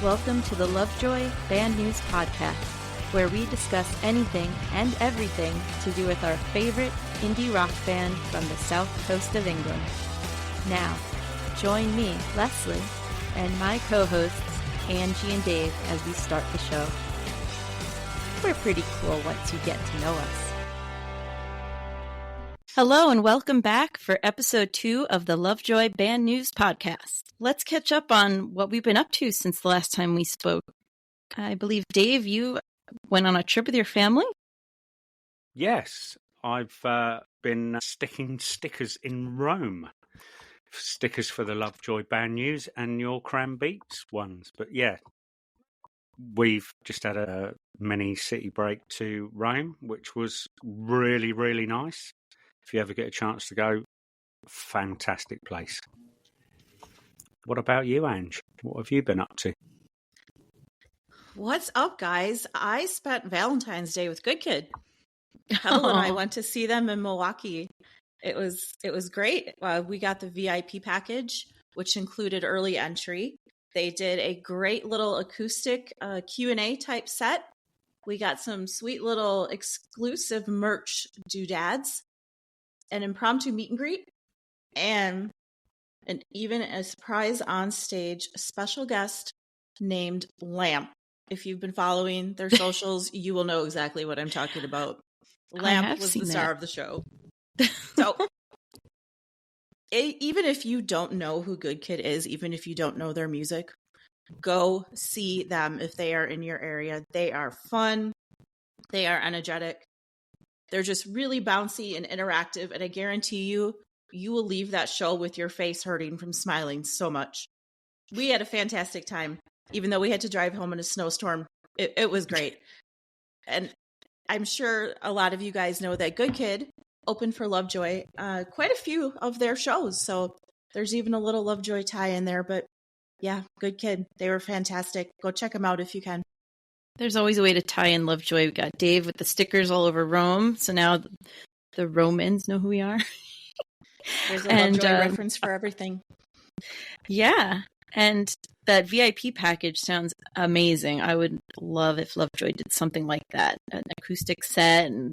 Welcome to the Lovejoy Band News Podcast, where we discuss anything and everything to do with our favorite indie rock band from the south coast of England. Now, join me, Leslie, and my co-hosts, Angie and Dave, as we start the show. We're pretty cool once you get to know us. Hello and welcome back for episode 2 of the Lovejoy Band News Podcast. Let's catch up on what we've been up to since the last time we spoke. I believe, Dave, you went on a trip with your family? Yes, I've been sticking stickers in Rome. Stickers for the Lovejoy Band News and your Cram Beats ones. But yeah, we've just had a mini city break to Rome, which was really, really nice. If you ever get a chance to go, fantastic place. What about you, Ange? What have you been up to? What's up, guys? I spent Valentine's Day with Good Kid. Heather and I went to see them in Milwaukee. It was great. We got the VIP package, which included early entry. They did a great little acoustic Q&A type set. We got some sweet little exclusive merch doodads, an impromptu meet and greet, and even a surprise on stage special guest named Lamp. If you've been following their socials, you will know exactly what I'm talking about. Lamp was the star of the show. So even if you don't know who Good Kid is, even if you don't know their music, go see them if they are in your area. They are fun. They are energetic. They're just really bouncy and interactive. And I guarantee you, you will leave that show with your face hurting from smiling so much. We had a fantastic time, even though we had to drive home in a snowstorm. It was great. And I'm sure a lot of you guys know that Good Kid opened for Lovejoy quite a few of their shows. So there's even a little Lovejoy tie in there. But yeah, Good Kid. They were fantastic. Go check them out if you can. There's always a way to tie in Lovejoy. We've got Dave with the stickers all over Rome. So now the Romans know who we are. There's a Lovejoy reference for everything. Yeah. And that VIP package sounds amazing. I would love if Lovejoy did something like that. An acoustic set and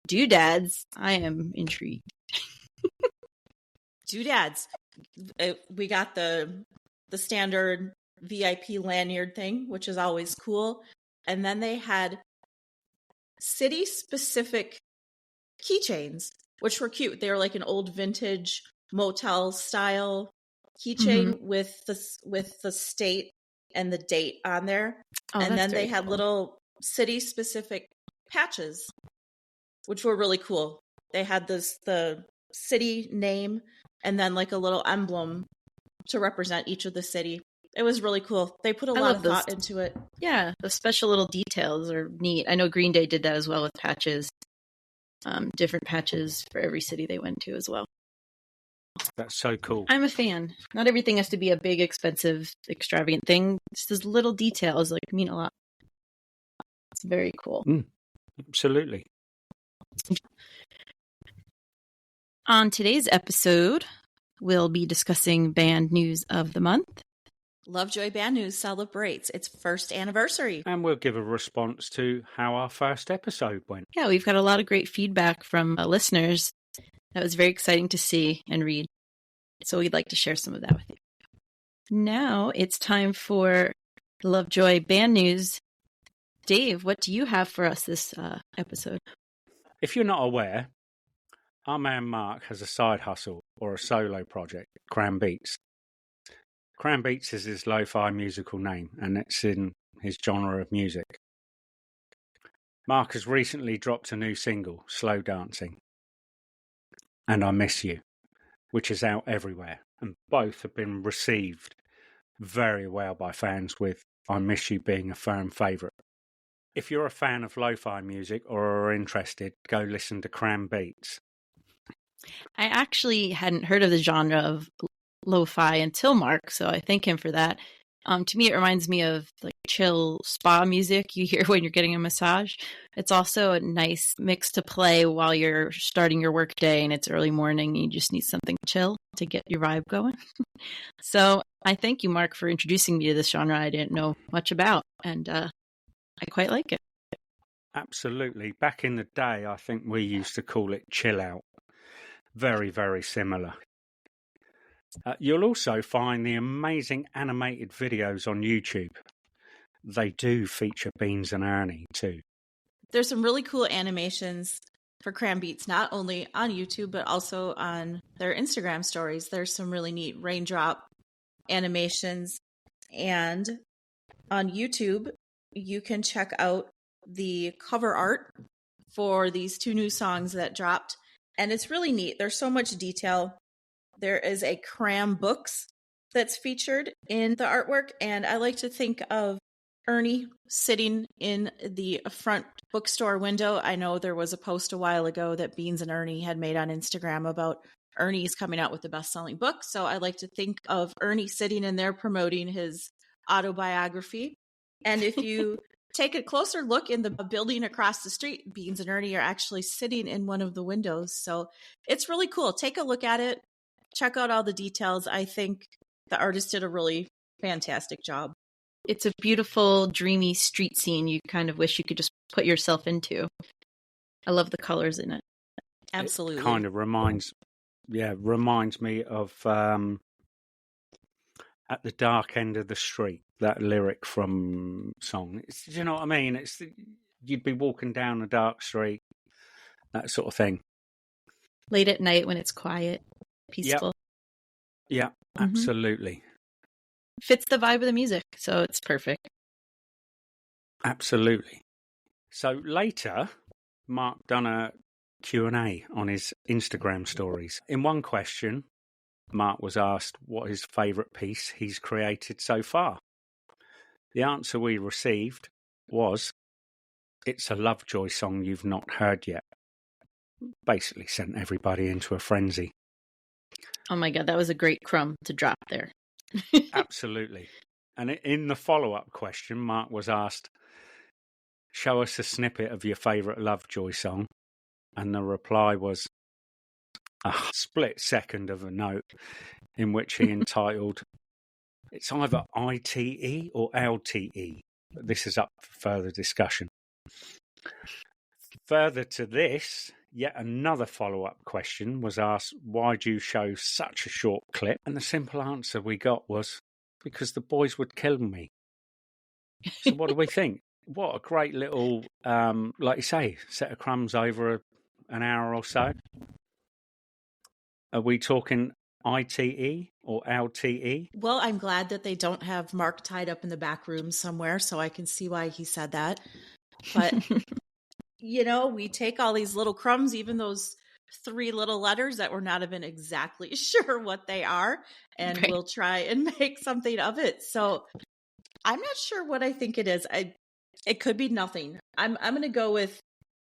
doodads. I am intrigued. Doodads. We got the standard VIP lanyard thing, which is always cool. And then they had city-specific keychains, which were cute. They were like an old vintage motel style keychain with the state and the date on there. Oh, and then they had cool little city specific patches, which were really cool. They had the city name and then like a little emblem to represent each of the city. It was really cool. They put a lot of thought into it. Yeah, the special little details are neat. I know Green Day did that as well with patches. Different patches for every city they went to as well. That's so cool. I'm a fan. Not everything has to be a big, expensive, extravagant thing. Just those little details mean a lot. It's very cool. Absolutely. On today's episode, we'll be discussing band news of the month. Lovejoy Band News celebrates its first anniversary. And we'll give a response to how our first episode went. Yeah, we've got a lot of great feedback from listeners. That was very exciting to see and read. So we'd like to share some of that with you. Now it's time for Lovejoy Band News. Dave, what do you have for us this episode? If you're not aware, our man Mark has a side hustle or a solo project, Cram Beats. Cram Beats is his lo-fi musical name, and it's in his genre of music. Mark has recently dropped a new single, Slow Dancing, and I Miss You, which is out everywhere, and both have been received very well by fans, with I Miss You being a firm favourite. If you're a fan of lo-fi music or are interested, go listen to Cram Beats. I actually hadn't heard of the genre of lo-fi until Mark, so I thank him for that. To me, it reminds me of like chill spa music you hear when you're getting a massage. It's also a nice mix to play while you're starting your work day and it's early morning and you just need something chill to get your vibe going. So I thank you, Mark, for introducing me to this genre I didn't know much about, and I quite like it. Absolutely. Back in the day, I think we used to call it chill out. Very, very similar. You'll also find the amazing animated videos on YouTube. They do feature Beans and Ernie too. There's some really cool animations for Cram Beats, not only on YouTube, but also on their Instagram stories. There's some really neat raindrop animations. And on YouTube, you can check out the cover art for these 2 new songs that dropped. And it's really neat. There's so much detail. There is a Cram Books that's featured in the artwork. And I like to think of Ernie sitting in the front bookstore window. I know there was a post a while ago that Beans and Ernie had made on Instagram about Ernie's coming out with the best-selling book. So I like to think of Ernie sitting in there promoting his autobiography. And if you take a closer look in the building across the street, Beans and Ernie are actually sitting in one of the windows. So it's really cool. Take a look at it. Check out all the details. I think the artist did a really fantastic job. It's a beautiful, dreamy street scene you kind of wish you could just put yourself into. I love the colors in it. Absolutely. It kind of reminds me of At the Dark End of the Street, that lyric from song. Do you know what I mean? You'd be walking down a dark street, that sort of thing. Late at night when it's quiet, peaceful. Yeah, absolutely. Fits the vibe of the music, so it's perfect. Absolutely. So later, Mark done a Q&A on his Instagram stories. In one question, Mark was asked what his favourite piece he's created so far. The answer we received was, "It's a Lovejoy song you've not heard yet." Basically sent everybody into a frenzy. Oh my God, that was a great crumb to drop there. Absolutely. And in the follow-up question, Mark was asked, "Show us a snippet of your favourite Lovejoy song." And the reply was a split second of a note in which he entitled, "It's either ITE or LTE." But this is up for further discussion. Further to this, yet another follow-up question was asked, "Why do you show such a short clip?" And the simple answer we got was, "Because the boys would kill me." So what do we think? What a great little, like you say, set of crumbs over an hour or so. Are we talking ITE or LTE? Well, I'm glad that they don't have Mark tied up in the back room somewhere, so I can see why he said that. But, we take all these little crumbs, even those 3 little letters that we're not even exactly sure what they are, and we'll try and make something of it. So I'm not sure what I think it is. It could be nothing. I'm going to go with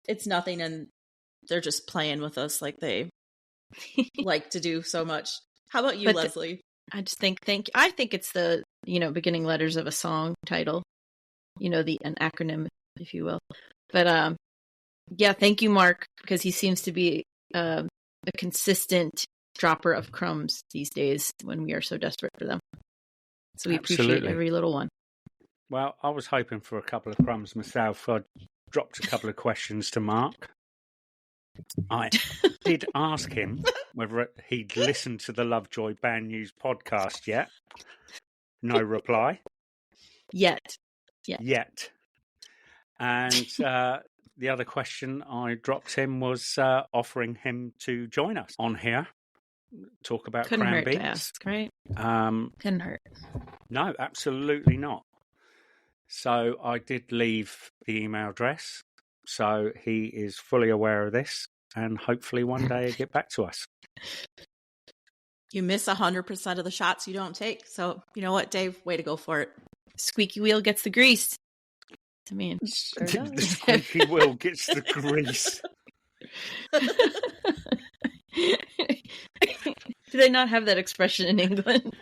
it's nothing, and they're just playing with us like they like to do so much. How about you, Leslie? I just think I think it's the beginning letters of a song title, an acronym, if you will. But thank you, Mark, because he seems to be a consistent dropper of crumbs these days when we are so desperate for them. So we appreciate every little one. Well, I was hoping for a couple of crumbs myself. I dropped a couple of questions to Mark. I did ask him whether he'd listened to the Lovejoy Band News podcast yet. No reply. Yet. And the other question I dropped him was offering him to join us on here, talk about Couldn't Cram hurt Beats. to ask, right? Couldn't hurt. No, absolutely not. So I did leave the email address. So he is fully aware of this, and hopefully one day he'll get back to us. You miss 100% of the shots you don't take. So you know what, Dave? Way to go for it. Squeaky wheel gets the grease. I mean, sure the squeaky wheel gets the grease. Do they not have that expression in England?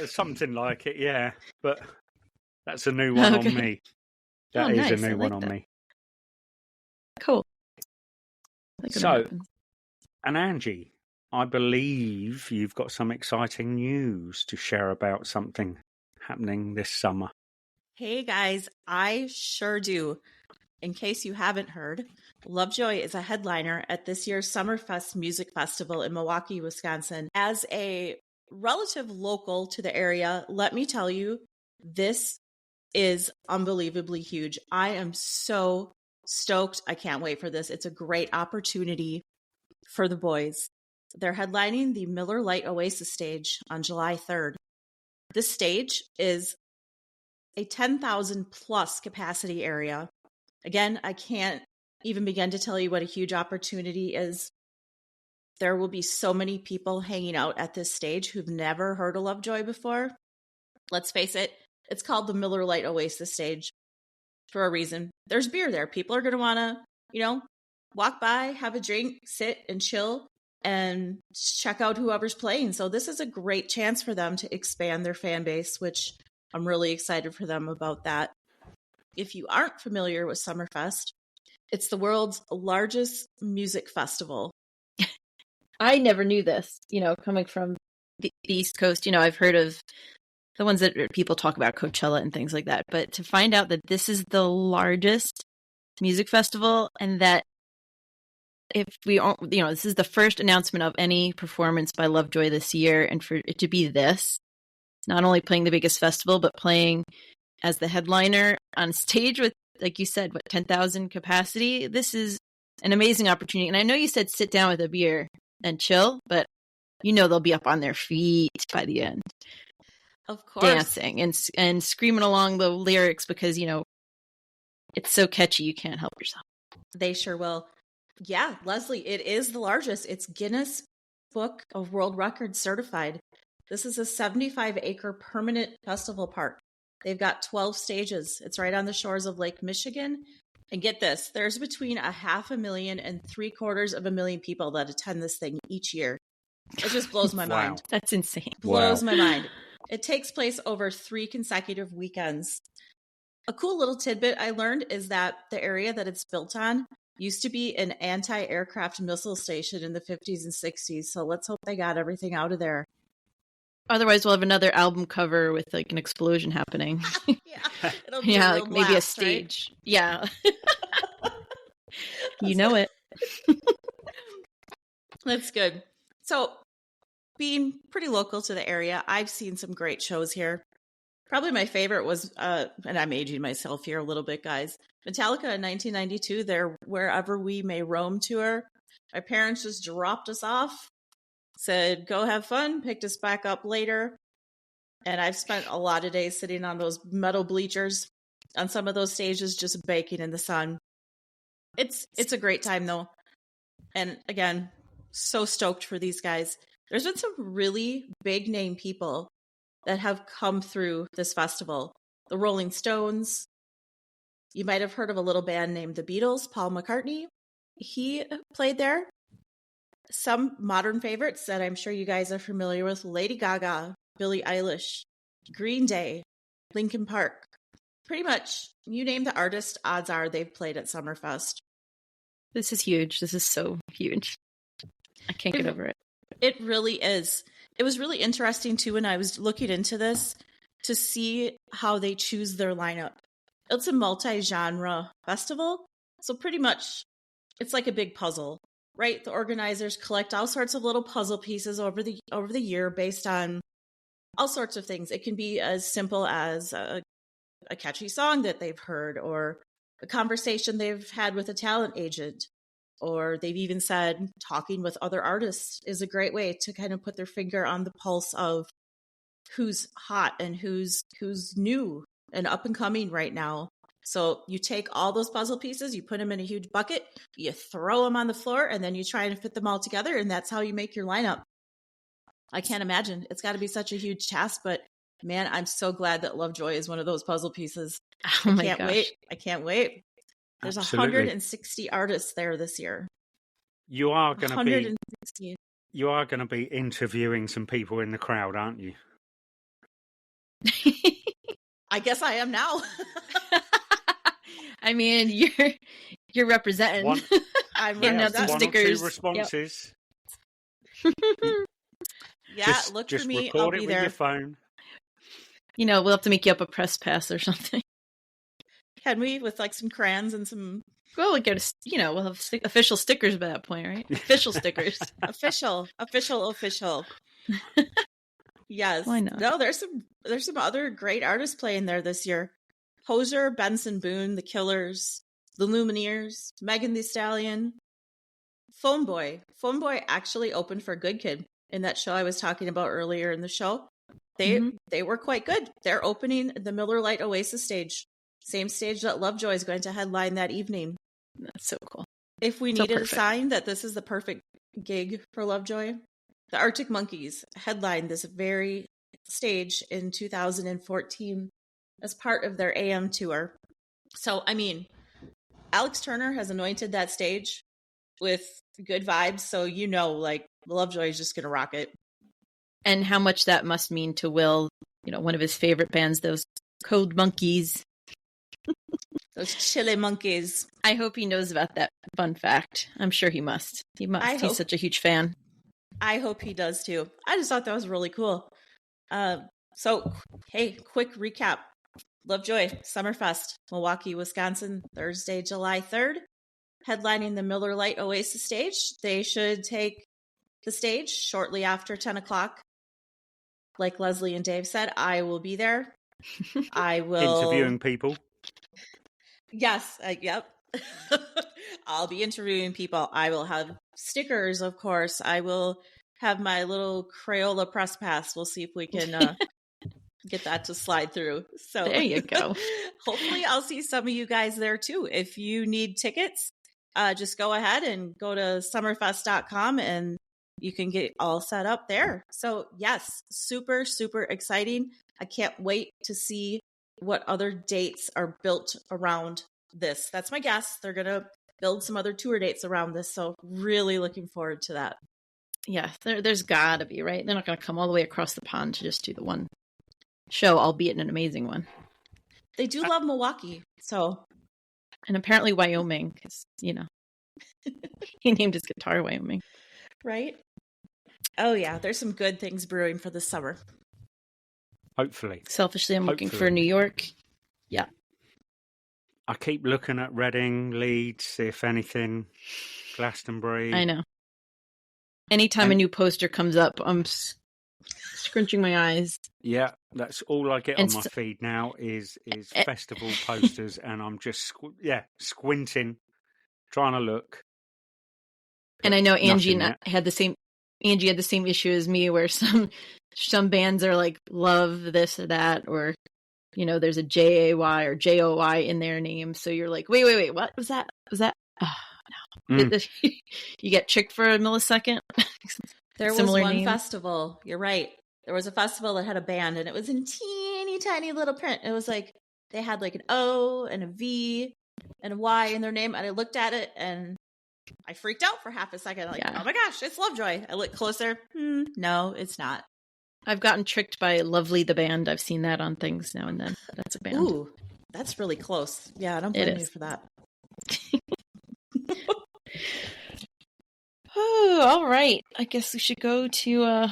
Something like it, yeah. But that's a new one on me. That is nice. a new I like one on that. me. Cool. So, and Angie, I believe you've got some exciting news to share about something happening this summer. Hey guys, I sure do. In case you haven't heard, Lovejoy is a headliner at this year's Summerfest Music Festival in Milwaukee, Wisconsin. As a relative local to the area, let me tell you, this is unbelievably huge. I am so stoked. I can't wait for this. It's a great opportunity for the boys. They're headlining the Miller Lite Oasis stage on July 3rd. This stage is a 10,000 plus capacity area. Again, I can't even begin to tell you what a huge opportunity is. There will be so many people hanging out at this stage who've never heard of Lovejoy before. Let's face it, it's called the Miller Lite Oasis stage for a reason. There's beer there. People are going to want to, walk by, have a drink, sit and chill, and check out whoever's playing. So this is a great chance for them to expand their fan base, which I'm really excited for them about that. If you aren't familiar with Summerfest, it's the world's largest music festival. I never knew this, coming from the East Coast. I've heard of the ones that people talk about, Coachella and things like that. But to find out that this is the largest music festival, and that if we, this is the first announcement of any performance by Lovejoy this year, and for it to be this, not only playing the biggest festival, but playing as the headliner on stage with, like you said, 10,000 capacity. This is an amazing opportunity. And I know you said sit down with a beer and chill, but they'll be up on their feet by the end. Of course. Dancing and screaming along the lyrics because, it's so catchy you can't help yourself. They sure will. Yeah, Leslie, it is the largest. It's Guinness Book of World Records certified. This is a 75-acre permanent festival park. They've got 12 stages. It's right on the shores of Lake Michigan. And get this, there's between 500,000 and 750,000 people that attend this thing each year. It just blows my mind. That's insane. Blows my mind. It takes place over 3 consecutive weekends. A cool little tidbit I learned is that the area that it's built on used to be an anti-aircraft missile station in the 50s and 60s. So let's hope they got everything out of there. Otherwise, we'll have another album cover with like an explosion happening. Yeah, it'll be a real blast, maybe a stage. Right? Yeah, it. That's good. So, being pretty local to the area, I've seen some great shows here. Probably my favorite was, and I'm aging myself here a little bit, guys. Metallica in 1992. Their Wherever We May Roam tour. My parents just dropped us off. Said, go have fun, picked us back up later. And I've spent a lot of days sitting on those metal bleachers on some of those stages, just baking in the sun. It's a great time, though. And again, so stoked for these guys. There's been some really big name people that have come through this festival. The Rolling Stones. You might have heard of a little band named the Beatles. Paul McCartney. He played there. Some modern favorites that I'm sure you guys are familiar with: Lady Gaga, Billie Eilish, Green Day, Linkin Park. Pretty much, you name the artist, odds are they've played at Summerfest. This is huge. This is so huge. I can't get over it. It really is. It was really interesting, too, when I was looking into this, to see how they choose their lineup. It's a multi-genre festival, so pretty much it's like a big puzzle. Right, the organizers collect all sorts of little puzzle pieces over the year based on all sorts of things. It can be as simple as a catchy song that they've heard, or a conversation they've had with a talent agent, or they've even said talking with other artists is a great way to kind of put their finger on the pulse of who's hot and who's new and up and coming right now. So you take all those puzzle pieces, you put them in a huge bucket, you throw them on the floor, and then you try and fit them all together, and that's how you make your lineup. I can't imagine. It's got to be such a huge task, but man, I'm so glad that Lovejoy is one of those puzzle pieces. Oh my gosh. I can't wait. There's Absolutely. 160 artists there this year. You are going to be 160. You are going to be interviewing some people in the crowd, aren't you? I guess I am now. I mean, you're representing. I'm getting out some one stickers. or two responses. Yeah, look for me. I'll record be it there. with your phone. We'll have to make you up a press pass or something. Can we, with like some crayons and some Well, we'll have official stickers by that point, right? Official stickers. official. Yes. Why not? No, there's some other great artists playing there this year. Hoser, Benson Boone, The Killers, The Lumineers, Megan Thee Stallion, Phone Boy. Phone Boy actually opened for Good Kid in that show I was talking about earlier in the show. They were quite good. They're opening the Miller Lite Oasis stage. Same stage that Lovejoy is going to headline that evening. That's so cool. If we needed a sign that this is the perfect gig for Lovejoy, the Arctic Monkeys headlined this very stage in 2014 as part of their AM tour. So, I mean, Alex Turner has anointed that stage with good vibes. So, like, Lovejoy is just going to rock it. And how much that must mean to Will, one of his favorite bands, those Cold Monkeys. Those chili monkeys. I hope he knows about that fun fact. I'm sure he must. He's such a huge fan. I hope he does too. I just thought that was really cool. So, hey, quick recap. Lovejoy, Summerfest, Milwaukee, Wisconsin, Thursday, July 3rd. Headlining the Miller Lite Oasis stage. They should take the stage shortly after 10 o'clock. Like Leslie and Dave said, I will be there. I will... Interviewing people. Yes, yep. I'll be interviewing people. I will have stickers, of course. I will have my little Crayola press pass. We'll see if we can get that to slide through. So there you go. Hopefully I'll see some of you guys there too. If you need tickets, just go ahead and go to summerfest.com and you can get all set up there. So yes, super, super exciting. I can't wait to see what other dates are built around this. That's my guess. They're going to build some other tour dates around this. So really looking forward to that. Yeah, there's gotta be, right? They're not going to come all the way across the pond to just do the one show, albeit an amazing one. They do love Milwaukee, so. And apparently Wyoming, because, he named his guitar Wyoming. Right? Oh yeah, there's some good things brewing for this summer. Hopefully. Selfishly, I'm looking for New York. Yeah. I keep looking at Reading, Leeds, if anything, Glastonbury. I know. Anytime a new poster comes up, I'm scrunching my eyes. Yeah, that's all I get on my feed now is festival posters, and I'm just squinting, trying to look. And I know Angie had the same issue as me, where some bands are like love this or that, or there's a JAY or JOY in their name, so you're like, wait, what was that? Oh, no. You get tricked for a millisecond. There was one festival. You're right. There was a festival that had a band, and it was in teeny tiny little print. It was like they had like an O and a V and a Y in their name, and I looked at it and I freaked out for half a second. Like, oh my gosh, it's Lovejoy. I looked closer. No, it's not. I've gotten tricked by Lovely the band. I've seen that on things now and then. That's a band. Ooh, that's really close. Yeah, I don't blame you for that. Oh, all right. I guess we should go to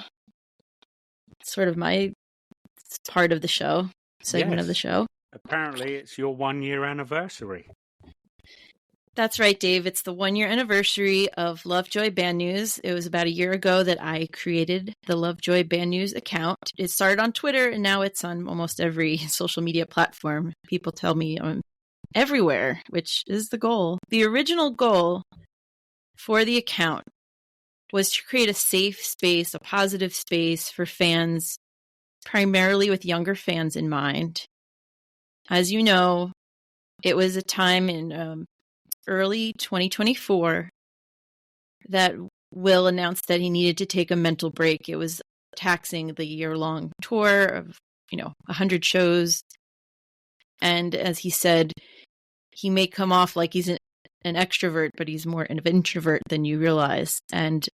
sort of my part of the show, segment of the show. Apparently, it's your 1 year anniversary. That's right, Dave. It's the 1 year anniversary of Lovejoy Band News. It was about a year ago that I created the Lovejoy Band News account. It started on Twitter, and now it's on almost every social media platform. People tell me I'm everywhere, which is the goal. The original goal for the account was to create a safe space, a positive space for fans, primarily with younger fans in mind. As you know, it was a time in early 2024 that Will announced that he needed to take a mental break. It was taxing, the year-long tour of 100 shows. And as he said, he may come off like he's an extrovert, but he's more an introvert than you realize. And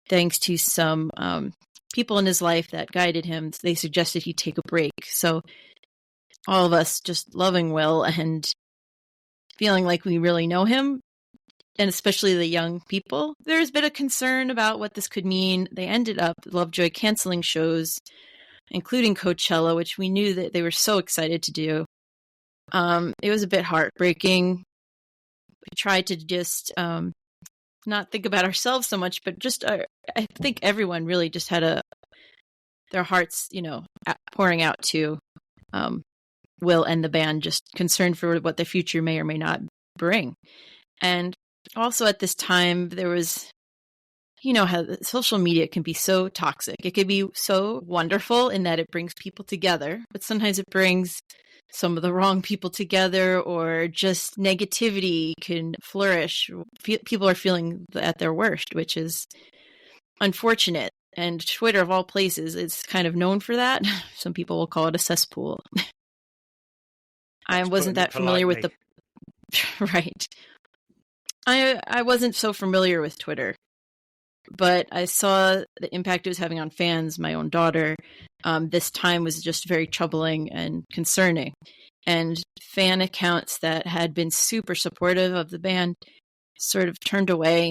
thanks to some people in his life that guided him, they suggested he take a break. So all of us just loving Will and feeling like we really know him, and especially the young people. There's been a concern about what this could mean. They ended up, Lovejoy, canceling shows, including Coachella, which we knew that they were so excited to do. It was a bit heartbreaking. We tried to just not think about ourselves so much, but just I think everyone really just had their hearts, pouring out to Will and the band, just concerned for what the future may or may not bring. And also at this time, there was, how social media can be so toxic. It could be so wonderful in that it brings people together, but sometimes it brings some of the wrong people together, or just negativity can flourish. People are feeling at their worst, which is unfortunate. And Twitter, of all places, is kind of known for that. Some people will call it a cesspool. I wasn't that familiar with the... Right. I wasn't so familiar with Twitter, but I saw the impact it was having on fans. My own daughter, this time was just very troubling and concerning. And fan accounts that had been super supportive of the band sort of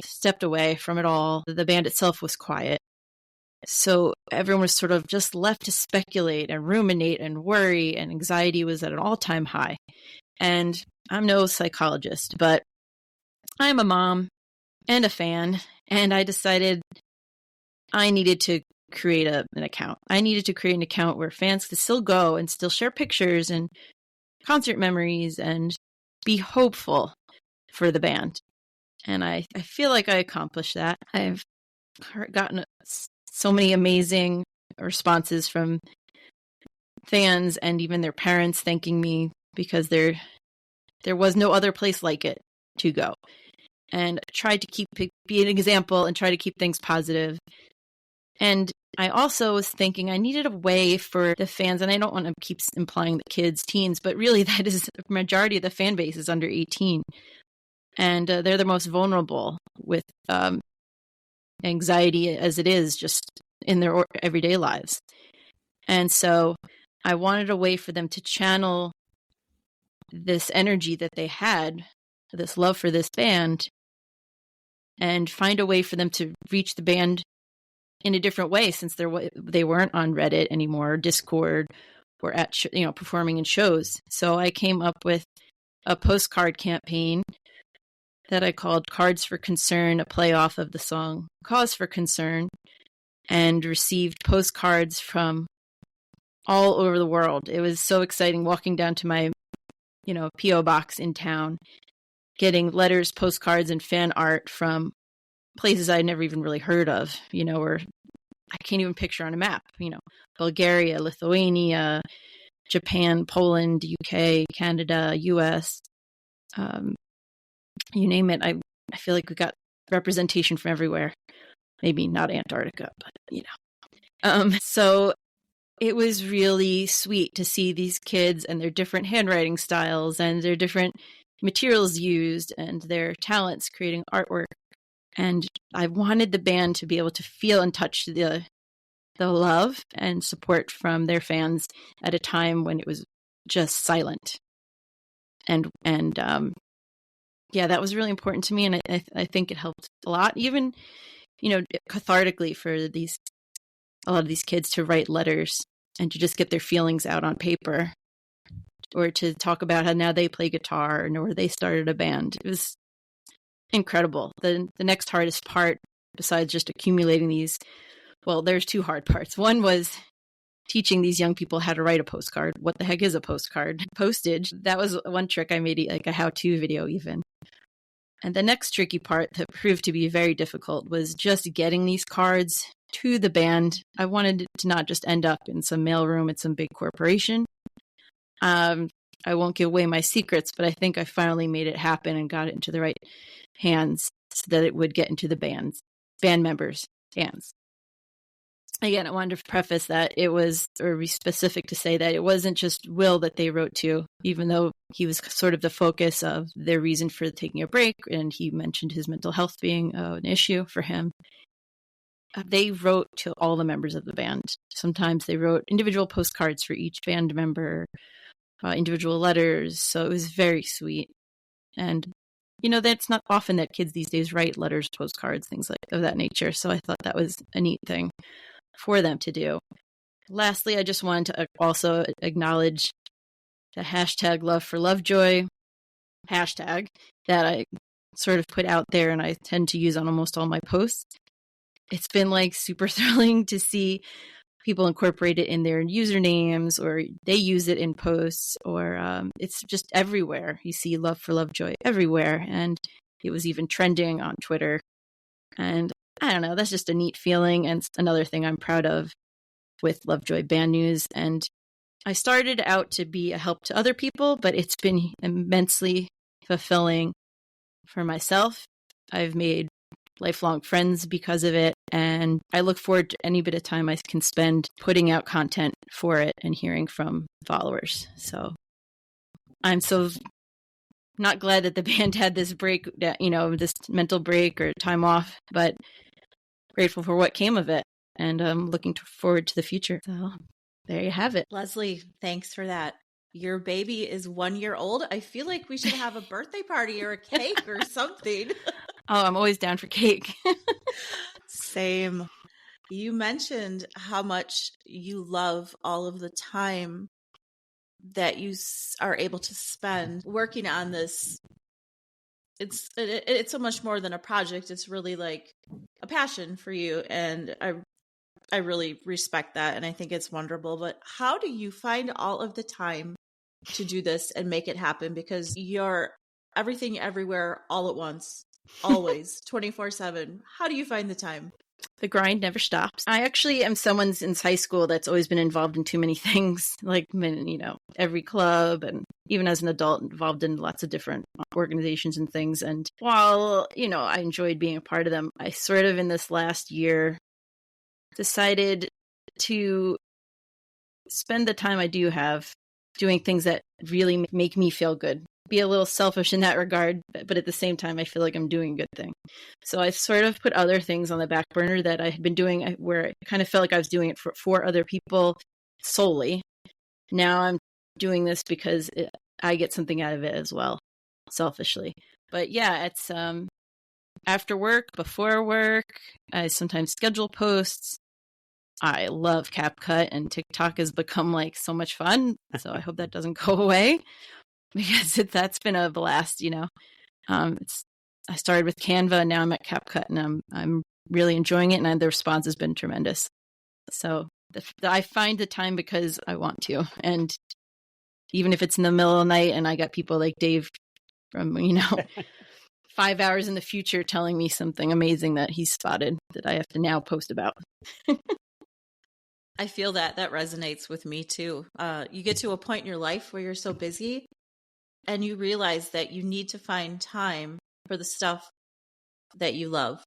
stepped away from it all. The band itself was quiet. So everyone was sort of just left to speculate and ruminate and worry, and anxiety was at an all-time high. And I'm no psychologist, but I'm a mom and a fan, and I decided I needed to create an account. I needed to create an account where fans could still go and still share pictures and concert memories and be hopeful for the band. And I feel like I accomplished that. I've gotten so many amazing responses from fans and even their parents thanking me, because there was no other place like it to go. And tried to be an example and try to keep things positive. And I also was thinking I needed a way for the fans, and I don't want to keep implying the kids, teens, but really that is the majority of the fan base is under 18. And they're the most vulnerable with anxiety as it is just in their everyday lives. And so I wanted a way for them to channel this energy that they had, this love for this band, and find a way for them to reach the band in a different way, since they weren't on Reddit anymore, Discord, or at performing in shows. So I came up with a postcard campaign that I called Cards for Concern, a playoff of the song Cause for Concern, and received postcards from all over the world. It was so exciting walking down to my P.O. box in town, getting letters, postcards, and fan art from places I'd never even really heard of, or I can't even picture on a map, Bulgaria, Lithuania, Japan, Poland, UK, Canada, US, you name it. I feel like we got representation from everywhere. Maybe not Antarctica, but, so it was really sweet to see these kids and their different handwriting styles and their different materials used and their talents creating artwork. And I wanted the band to be able to feel and touch the love and support from their fans at a time when it was just silent. And that was really important to me. And I think it helped a lot, even, cathartically for a lot of these kids to write letters and to just get their feelings out on paper, or to talk about how now they play guitar or they started a band. It was incredible. The next hardest part, besides just accumulating these, there's two hard parts. One was teaching these young people how to write a postcard. What the heck is a postcard? Postage. That was one trick I made, like a how-to video even. And the next tricky part that proved to be very difficult was just getting these cards to the band. I wanted it to not just end up in some mailroom at some big corporation. I won't give away my secrets, but I think I finally made it happen and got it into the right hands so that it would get into the band members' hands. Again, I wanted to preface that it was, or be specific to say that it wasn't just Will that they wrote to, even though he was sort of the focus of their reason for taking a break, and he mentioned his mental health being an issue for him. They wrote to all the members of the band. Sometimes they wrote individual postcards for each band member, individual letters. So it was very sweet. And that's not often that kids these days write letters, postcards, things like of that nature. So I thought that was a neat thing for them to do. Lastly, I just wanted to also acknowledge the hashtag Love for Lovejoy hashtag that I sort of put out there and I tend to use on almost all my posts. It's been like super thrilling to see people incorporate it in their usernames, or they use it in posts, or it's just everywhere. You see Love for Lovejoy everywhere. And it was even trending on Twitter. And I don't know, that's just a neat feeling. And another thing I'm proud of with Lovejoy Band News. And I started out to be a help to other people, but it's been immensely fulfilling for myself. I've made lifelong friends because of it, and I look forward to any bit of time I can spend putting out content for it and hearing from followers. So I'm so not glad that the band had this break, this mental break or time off, but grateful for what came of it, and I'm looking forward to the future. So there you have it. Leslie, thanks for that. Your baby is 1 year old. I feel like we should have a birthday party or a cake or something. Oh, I'm always down for cake. Same. You mentioned how much you love all of the time that you are able to spend working on this. It's so much more than a project. It's really like a passion for you. And I really respect that. And I think it's wonderful. But how do you find all of the time to do this and make it happen? Because you're everything everywhere all at once, always 24/7. How do you find the time? The grind never stops. I actually am someone since high school that's always been involved in too many things, like, every club, and even as an adult involved in lots of different organizations and things. And while, I enjoyed being a part of them, I sort of in this last year decided to spend the time I do have doing things that really make me feel good. Be a little selfish in that regard, but at the same time, I feel like I'm doing a good thing. So I sort of put other things on the back burner that I had been doing where I kind of felt like I was doing it for other people solely. Now I'm doing this because I get something out of it as well, selfishly. But yeah, it's after work, before work, I sometimes schedule posts. I love CapCut, and TikTok has become like so much fun. So I hope that doesn't go away, because that's been a blast. I started with Canva, and now I'm at CapCut, and I'm really enjoying it, and the response has been tremendous. So I find the time because I want to, and even if it's in the middle of the night, and I got people like Dave from 5 hours in the future telling me something amazing that he spotted that I have to now post about. I feel that resonates with me too. You get to a point in your life where you're so busy and you realize that you need to find time for the stuff that you love.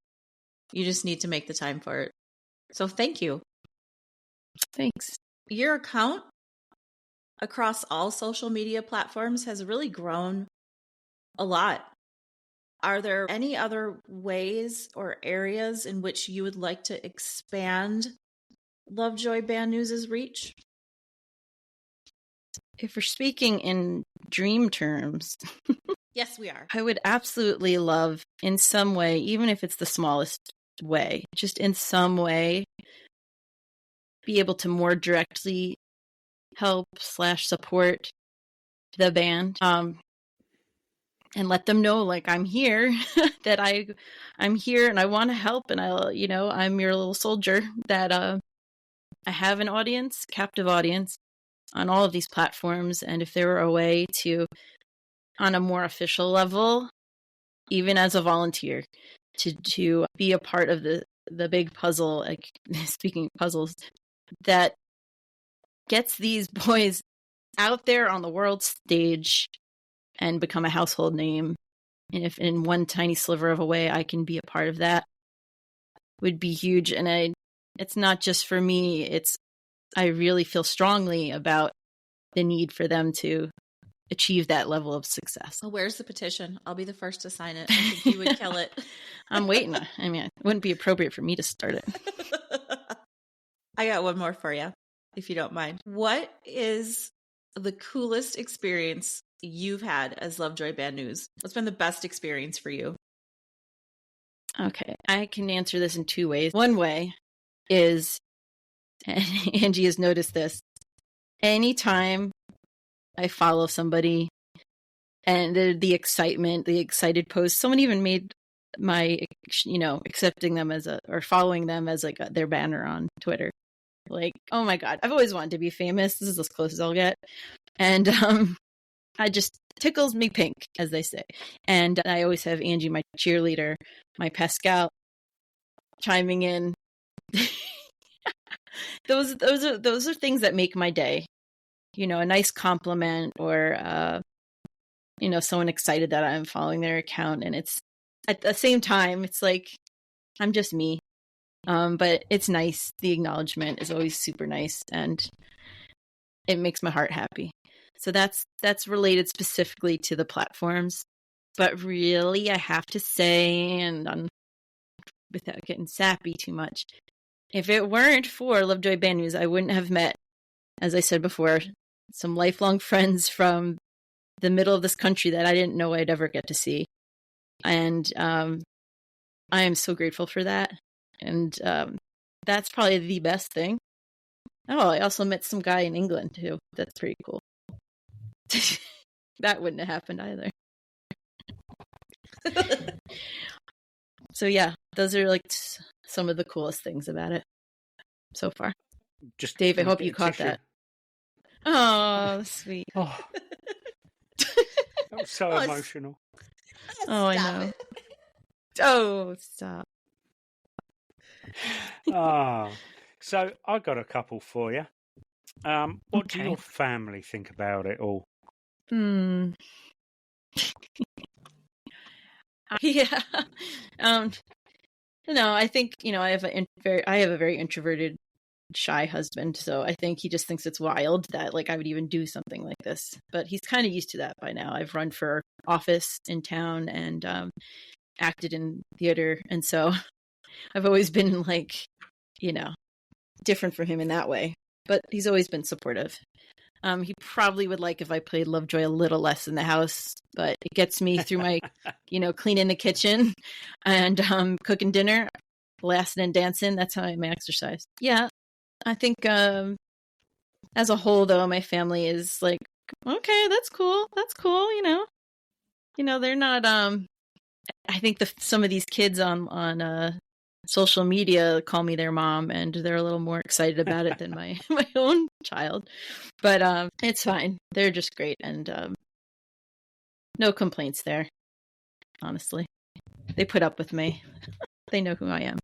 You just need to make the time for it. So thank you. Thanks. Your account across all social media platforms has really grown a lot. Are there any other ways or areas in which you would like to expand Lovejoy Band News' reach? If we're speaking in dream terms, yes, we are. I would absolutely love, in some way, even if it's the smallest way, just in some way, be able to more directly help/support the band, and let them know, like, I'm here, that I'm here and I want to help, and I'm your little soldier, that I have an audience, captive audience, on all of these platforms. And if there were a way to, on a more official level, even as a volunteer, to be a part of the big puzzle, like, speaking of puzzles, that gets these boys out there on the world stage and become a household name. And if in one tiny sliver of a way I can be a part of that, would be huge. And it's not just for me, I really feel strongly about the need for them to achieve that level of success. Well, where's the petition? I'll be the first to sign it. I think you would kill it. I'm waiting. I mean, it wouldn't be appropriate for me to start it. I got one more for you, if you don't mind. What is the coolest experience you've had as Lovejoy Band News? What's been the best experience for you? Okay, I can answer this in two ways. One way is, and Angie has noticed this, anytime I follow somebody and the excitement, the excited post, someone even made my, accepting them or following them as like their banner on Twitter. Like, oh my God, I've always wanted to be famous. This is as close as I'll get. And I just tickles me pink, as they say. And I always have Angie, my cheerleader, my Pascal, chiming in. Those are things that make my day. A nice compliment or someone excited that I'm following their account, and it's at the same time it's like I'm just me. But it's nice. The acknowledgement is always super nice, and it makes my heart happy. So that's related specifically to the platforms. But really, I have to say, and without getting sappy too much, if it weren't for Lovejoy Band News, I wouldn't have met, as I said before, some lifelong friends from the middle of this country that I didn't know I'd ever get to see. And I am so grateful for that. And that's probably the best thing. Oh, I also met some guy in England, too. That's pretty cool. That wouldn't have happened either. So yeah, those are like some of the coolest things about it so far. Just Dave, I hope you caught that. Oh, sweet. Oh, that was so emotional. Oh, I know. Oh, stop. So I got a couple for you. What do your family think about it all? Yeah. I think, I have a very introverted, shy husband, so I think he just thinks it's wild that like I would even do something like this. But he's kind of used to that by now. I've run for office in town and acted in theater, and so I've always been like, different from him in that way. But he's always been supportive. He probably would like if I played Lovejoy a little less in the house, but it gets me through my, cleaning the kitchen and cooking dinner, laughing and dancing. That's how I exercise. Yeah, I think as a whole, though, my family is like, okay, that's cool. That's cool. They're not. I think some of these kids on social media call me their mom, and they're a little more excited about it than my own child. But it's fine. They're just great, and no complaints there. Honestly, they put up with me. They know who I am.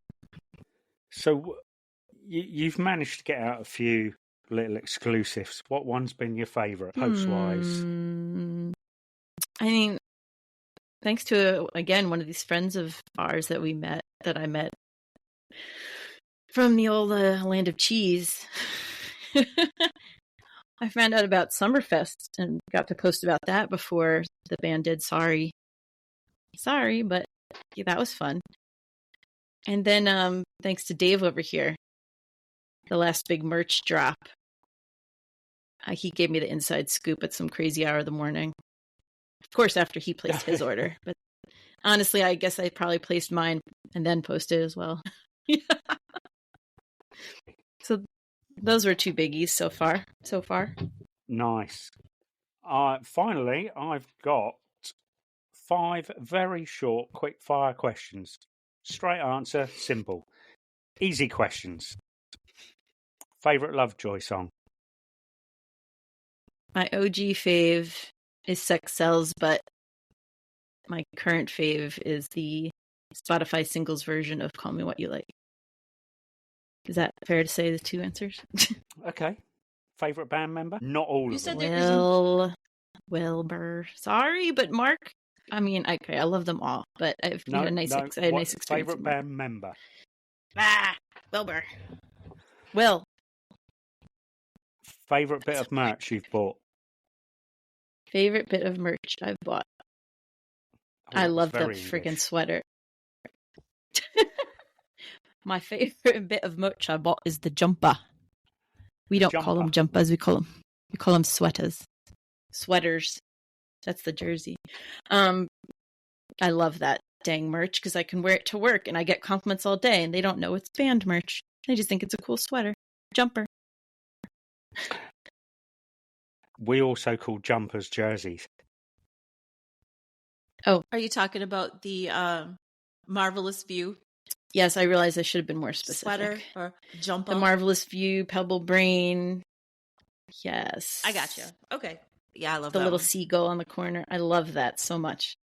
So you've managed to get out a few little exclusives. What one's been your favourite, post-wise? I mean, thanks to, again, one of these friends of ours that I met from the old land of cheese. I found out about Summerfest and got to post about that before the band did. Sorry, but yeah, that was fun. And then thanks to Dave over here, the last big merch drop, he gave me the inside scoop at some crazy hour of the morning. Of course, after he placed his order. But honestly, I guess I probably placed mine and then posted as well. So those were two biggies so far. Nice. Finally, I've got 5 very short, quick-fire questions. Straight answer, simple. Easy questions. Favourite Lovejoy song? My OG fave is Sex Sells, but my current fave is the Spotify singles version of Call Me What You Like. Is that fair to say, the two answers? Okay. Favourite band member? Not all of them. Wilbur. Sorry, but Mark. I mean, okay, I love them all, but I've had a nice experience. Favourite band member? Wilbur. Will. Favourite bit of merch you've bought? Favorite bit of merch I've bought. I love the freaking sweater. My favorite bit of merch I bought is the jumper. We don't call them jumpers. We call them sweaters. Sweaters. That's the jersey. I love that dang merch because I can wear it to work and I get compliments all day and they don't know it's band merch. They just think it's a cool sweater. Jumper. We also call jumpers jerseys. Oh. Are you talking about the Marvelous View? Yes, I realize I should have been more specific. Sweater or jumper? The Marvelous View, Pebble Brain. Yes. I got you. Okay. Yeah, I love the that little one. seagull on the corner. I love that so much.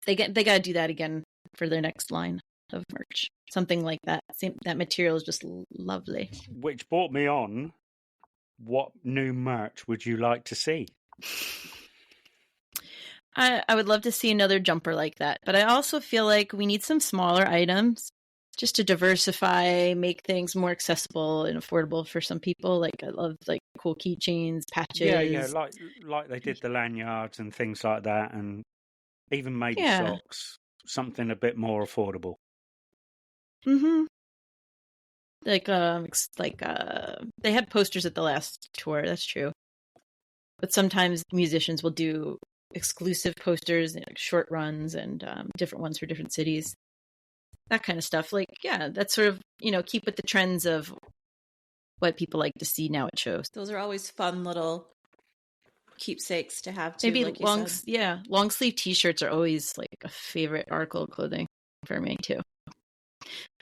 They got to do that again for their next line of merch. Something like that. That material is just lovely. Which brought me on, what new merch would you like to see? I would love to see another jumper like that, but I also feel like we need some smaller items just to diversify, make things more accessible and affordable for some people. Like I love like cool keychains, patches. Yeah, like they did the lanyards and things like that, and even maybe socks. Something a bit more affordable. Mm-hmm. Like they had posters at the last tour. That's true. But sometimes musicians will do exclusive posters, like short runs and different ones for different cities. That kind of stuff. Like, yeah, that's sort of, keep with the trends of what people like to see now at shows. Those are always fun little keepsakes to have too. Maybe like long sleeve t-shirts are always like a favorite article of clothing for me too.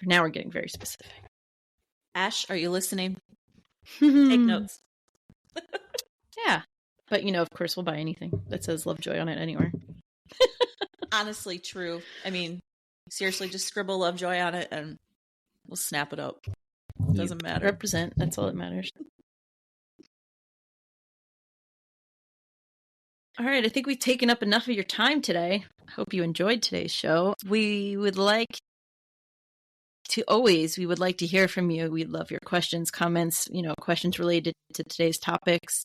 Now we're getting very specific. Ash, are you listening? Take notes. Yeah. But, of course, we'll buy anything that says Lovejoy on it anywhere. Honestly, true. I mean, seriously, just scribble Lovejoy on it and we'll snap it up. Doesn't matter. Represent. That's all that matters. All right. I think we've taken up enough of your time today. I hope you enjoyed today's show. We would like to hear from you. We'd love your questions, comments, questions related to today's topics.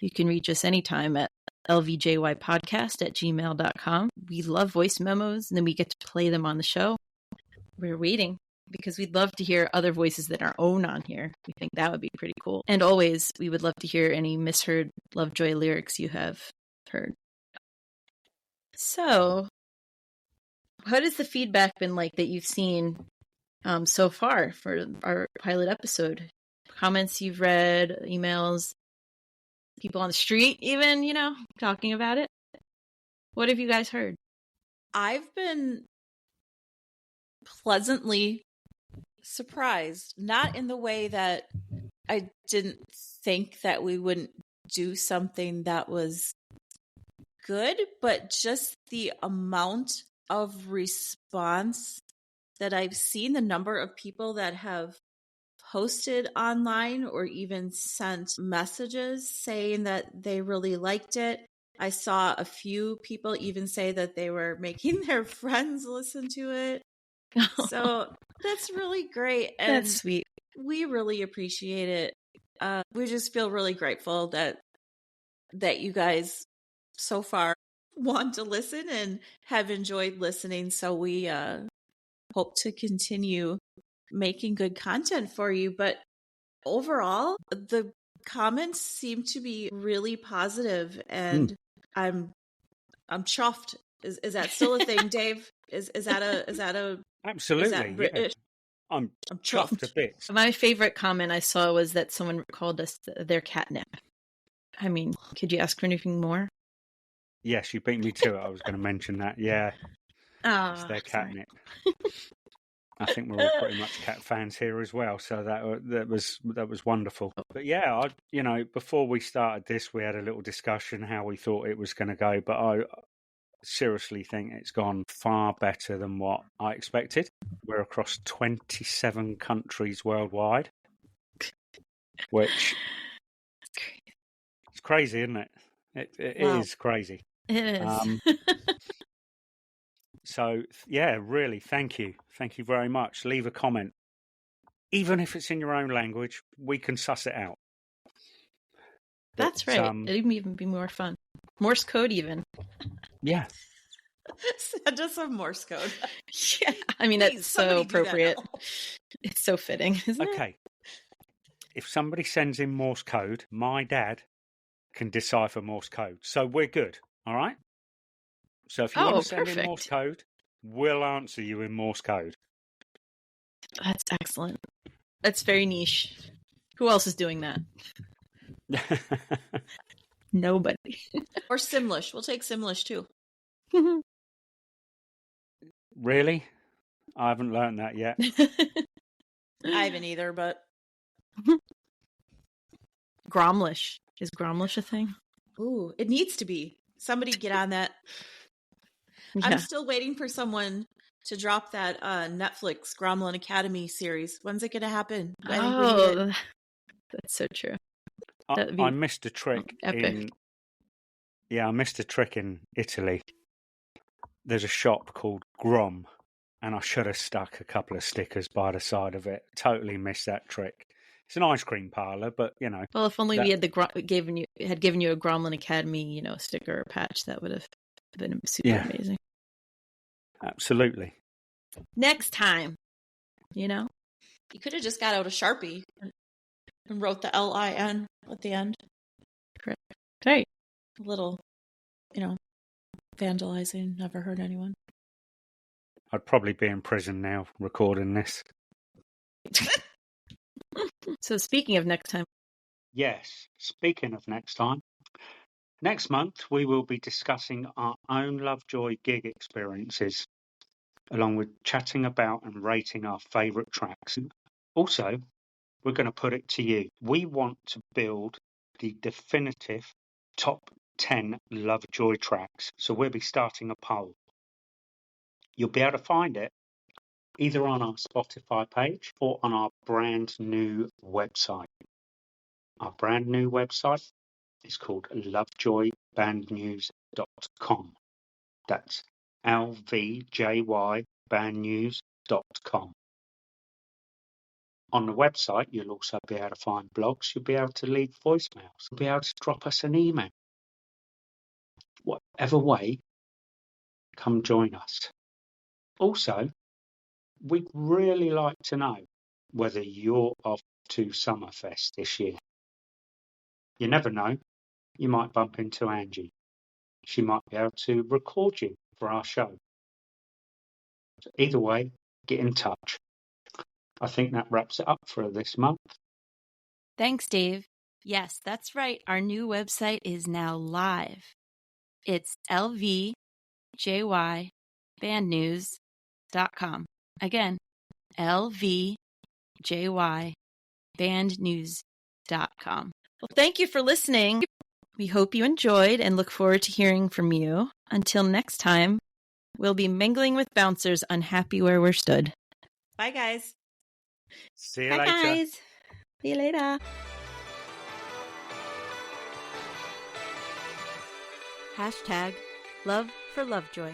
You can reach us anytime at lvjypodcast@gmail.com. We love voice memos, and then we get to play them on the show. We're waiting because we'd love to hear other voices than our own on here. We think that would be pretty cool. And always, we would love to hear any misheard Lovejoy lyrics you have heard. So, what has the feedback been like that you've seen so far for our pilot episode? Comments you've read, emails, people on the street even, talking about it. What have you guys heard? I've been pleasantly surprised, not in the way that I didn't think that we wouldn't do something that was good, but just the amount of response that I've seen, the number of people that have posted online or even sent messages saying that they really liked it. I saw a few people even say that they were making their friends listen to it. So that's really great. And that's sweet. We really appreciate it. We just feel really grateful that you guys so far want to listen and have enjoyed listening. So we hope to continue making good content for you. But overall, the comments seem to be really positive, and I'm chuffed. Is that still a thing, Dave? Is that a absolutely? Yeah. I'm chuffed a bit. My favorite comment I saw was that someone called us their catnip. I mean, could you ask for anything more? Yes, you beat me to it. I was going to mention that. Yeah, it's their catnip. I think we're all pretty much cat fans here as well, so that was wonderful. But yeah, before we started this, we had a little discussion how we thought it was going to go, but I seriously think it's gone far better than what I expected. We're across 27 countries worldwide, which it's crazy, isn't it? It wow. is crazy. It is. So, yeah, really, thank you. Thank you very much. Leave a comment. Even if it's in your own language, we can suss it out. That's right. It'd even be more fun. Morse code, even. Yeah. Send us some Morse code. Yeah. I mean, that's so appropriate. It's so fitting, isn't it? Okay. If somebody sends in Morse code, my dad can decipher Morse code. So we're good, all right? So if you want to send in Morse code, we'll answer you in Morse code. That's excellent. That's very niche. Who else is doing that? Nobody. Or Simlish. We'll take Simlish too. Really? I haven't learned that yet. I haven't either, but Gromlish. Is Gromlish a thing? ooh, it needs to be. Somebody get on that. Yeah. I'm still waiting for someone to drop that Netflix Gromlin Academy series. When's it going to happen? I think we need it. That's so true. I missed a trick epic. I missed a trick in Italy. There's a shop called Grom, and I should have stuck a couple of stickers by the side of it. Totally missed that trick. It's an ice cream parlor, but you know. Well, if only we had given you a Gromlin Academy, sticker or patch, that would have been super amazing. Absolutely. Next time, You could have just got out a Sharpie and wrote the LIN at the end. Correct. Right. A little, vandalizing. Never hurt anyone. I'd probably be in prison now recording this. So speaking of next time. Yes, speaking of next time. Next month, we will be discussing our own Lovejoy gig experiences, along with chatting about and rating our favourite tracks. Also, we're going to put it to you. We want to build the definitive top 10 Lovejoy tracks. So we'll be starting a poll. You'll be able to find it either on our Spotify page or on our brand new website. Our brand new website is called lovejoybandnews.com. That's LVJYbandnews.com. On the website, you'll also be able to find blogs. You'll be able to leave voicemails. You'll be able to drop us an email. Whatever way, come join us. Also, we'd really like to know whether you're off to Summerfest this year. You never know. You might bump into Angie. She might be able to record you for our show. So either way, get in touch. I think that wraps it up for this month. Thanks, Dave. Yes, that's right. Our new website is now live. It's lvjybandnews.com. Again, lvjybandnews.com. Well, thank you for listening. We hope you enjoyed and look forward to hearing from you. Until next time, we'll be mingling with bouncers unhappy where we're stood. Bye, guys. See you Bye, later. guys. See you later. #Love for Lovejoy.